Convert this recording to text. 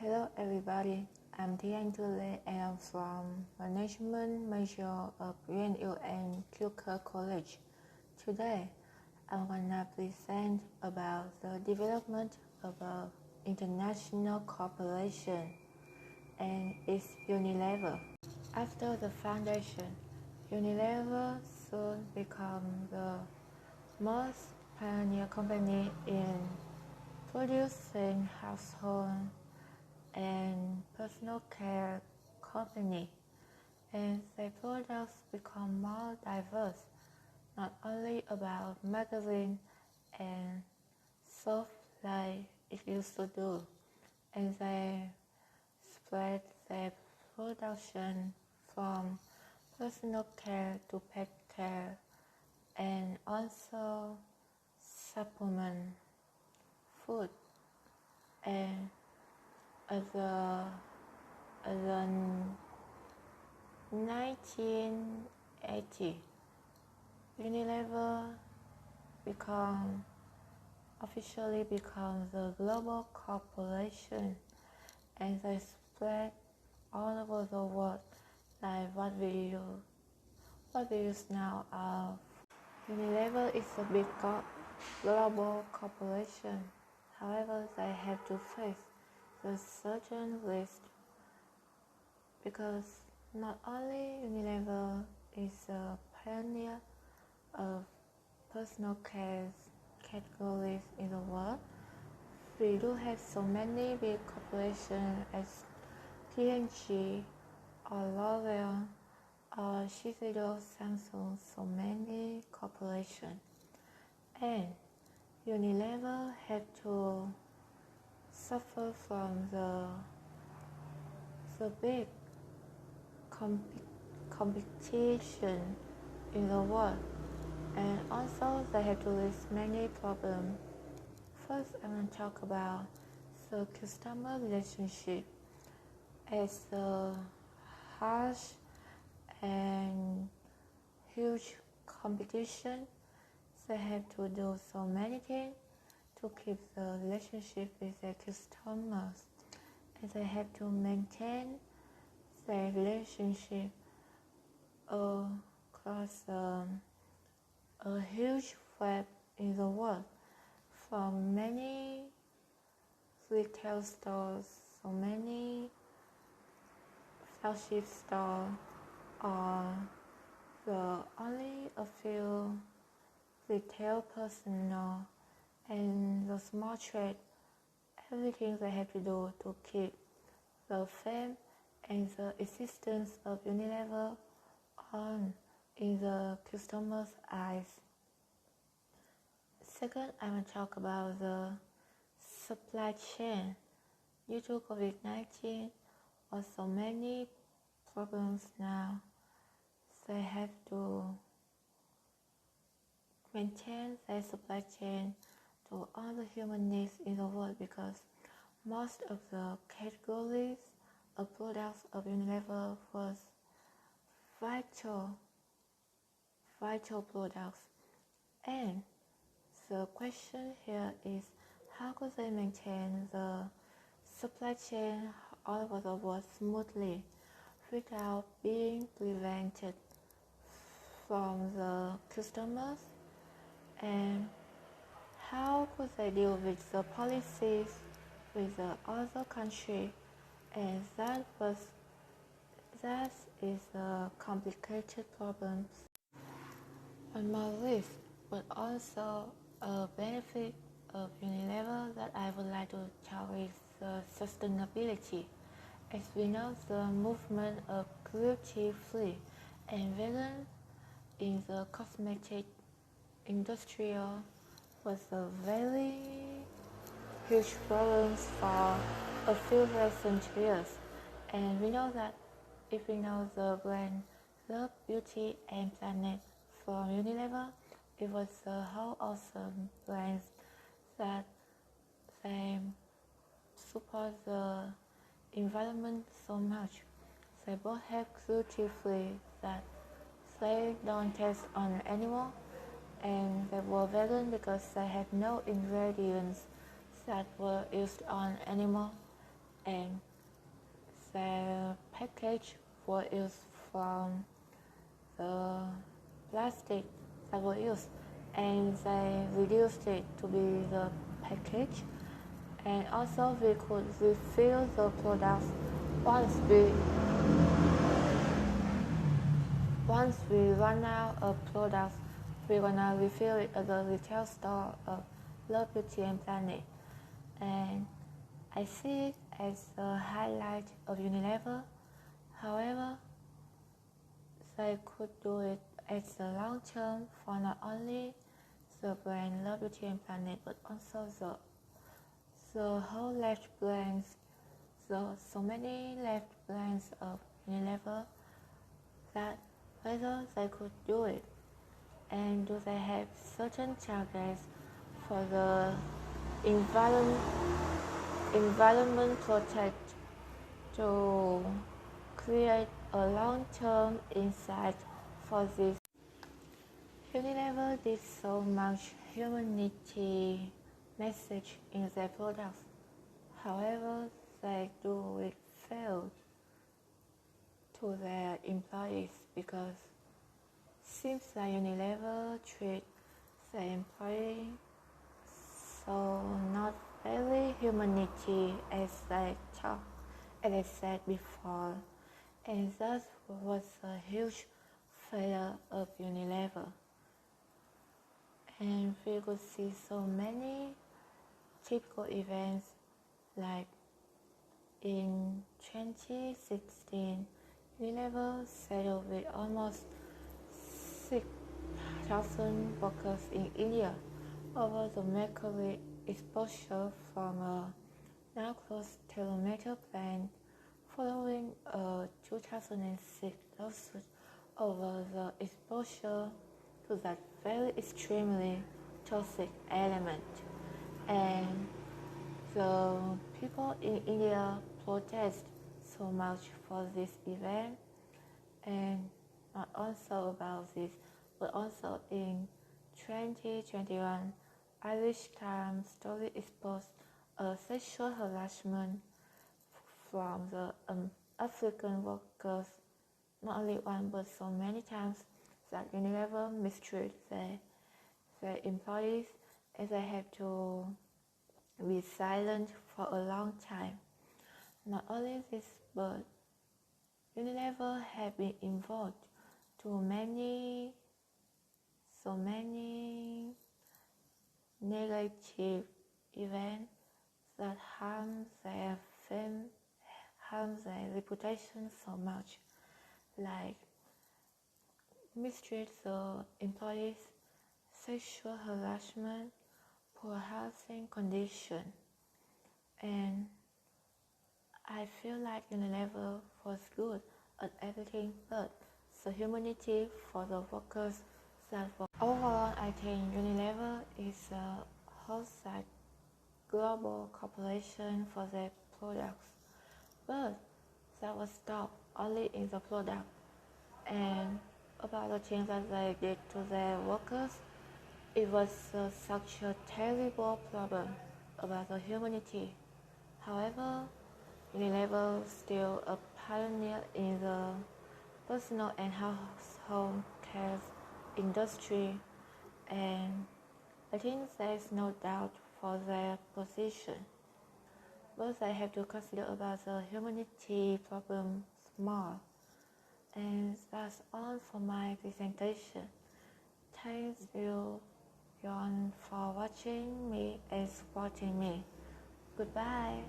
Hello everybody, I'm Thian Tule and I'm from Management major of UNILEVER College. Today, I'm gonna present about the development of an international corporation and its UNILEVER. After the foundation, UNILEVER soon became the most pioneer company in producing household and personal care company, and their products become more diverse, not only about magazine and soap like it used to do, and they spread their production from personal care to pet care and also supplement food. And as the 1980, UNILEVER officially become the global corporation, and they spread all over the world like what we use now. UNILEVER is a big global corporation. However, they have to face the certain risk because not only UNILEVER is a pioneer of personal care categories in the world, we do have so many big corporations as P&G or L'Oreal or Shiseido, Samsung, so many corporations. And UNILEVER had to suffer from the big competition in the world, and also they have to face many problems. First, I want to talk about the customer relationship. As a harsh and huge competition, they have to do so many things to keep the relationship with their customers, and they have to maintain their relationship across a huge web in the world, from many retail stores, so many flagship stores, or only a few retail personnel and the small trade. Everything they have to do to keep the fame and the existence of UNILEVER on in the customer's eyes. Second, I will talk about the supply chain. Due to COVID-19 or so many problems now, they have to maintain their supply chain to all the human needs in the world, because most of the categories of products of UNILEVER was vital products. And the question here is, how could they maintain the supply chain all over the world smoothly without being prevented from the customers? And how could they deal with the policies with the other country? And that is a complicated problem. One more risk, but also a benefit of UNILEVER that I would like to talk is sustainability. As we know, the movement of cruelty-free and vegan in the cosmetic industry was a very huge problem for a few recent years. And we know that if we know the brand Love, Beauty and Planet from UNILEVER, it was a whole awesome brand that they support the environment so much. They both have cruelty-free, that they don't test on animal, and they were vegan because they have no ingredients that were used on animal. and the package was used from the plastic that was used, and they reduced it to be the package. And also we could refill the products once we run out of products. We're gonna refill it at the retail store of Love Beauty and Planet. And I see it as a highlight of Unilever. However, they could do it as a long term for not only the brand Love Beauty and Planet, but also the whole left brands, so many left brands of Unilever, that whether they could do it, and do they have certain targets for the environment protect to create a long-term insight for this. Unilever did so much humanity message in their products. However, they do it failed to their employees, because seems like Unilever treat their employee so not very humanity as they talk, as I said before, and that was a huge failure of Unilever. And we could see so many typical events, like in 2016, Unilever settled with almost 6,000 workers in India over the mercury exposure from a now closed telemeter plant, following a 2006 lawsuit over the exposure to that very extremely toxic element. And the people in India protest so much for this event, and not also about this, but also in 2021, Irish Times story exposed a sexual harassment from the African workers, not only one but so many times, that Unilever mistreat their employees, and they have to be silent for a long time. Not only this, but Unilever have been involved to so many negative events that harm their fame, harm their reputation so much, like mistreat the employees, sexual harassment, poor housing condition. And I feel like Unilever was good at everything, but the humanity for the workers that were. Overall, I think Unilever is a wholesale global corporation for their products, but that was stopped only in the product. And about the things that they did to their workers, it was such a terrible problem about the humanity. However, Unilever is still a pioneer in the personal and household care industry, and I think there is no doubt for their position. But I have to consider about the humanity problem more. And that's all for my presentation. Thank you, Yon, for watching me and supporting me. Goodbye.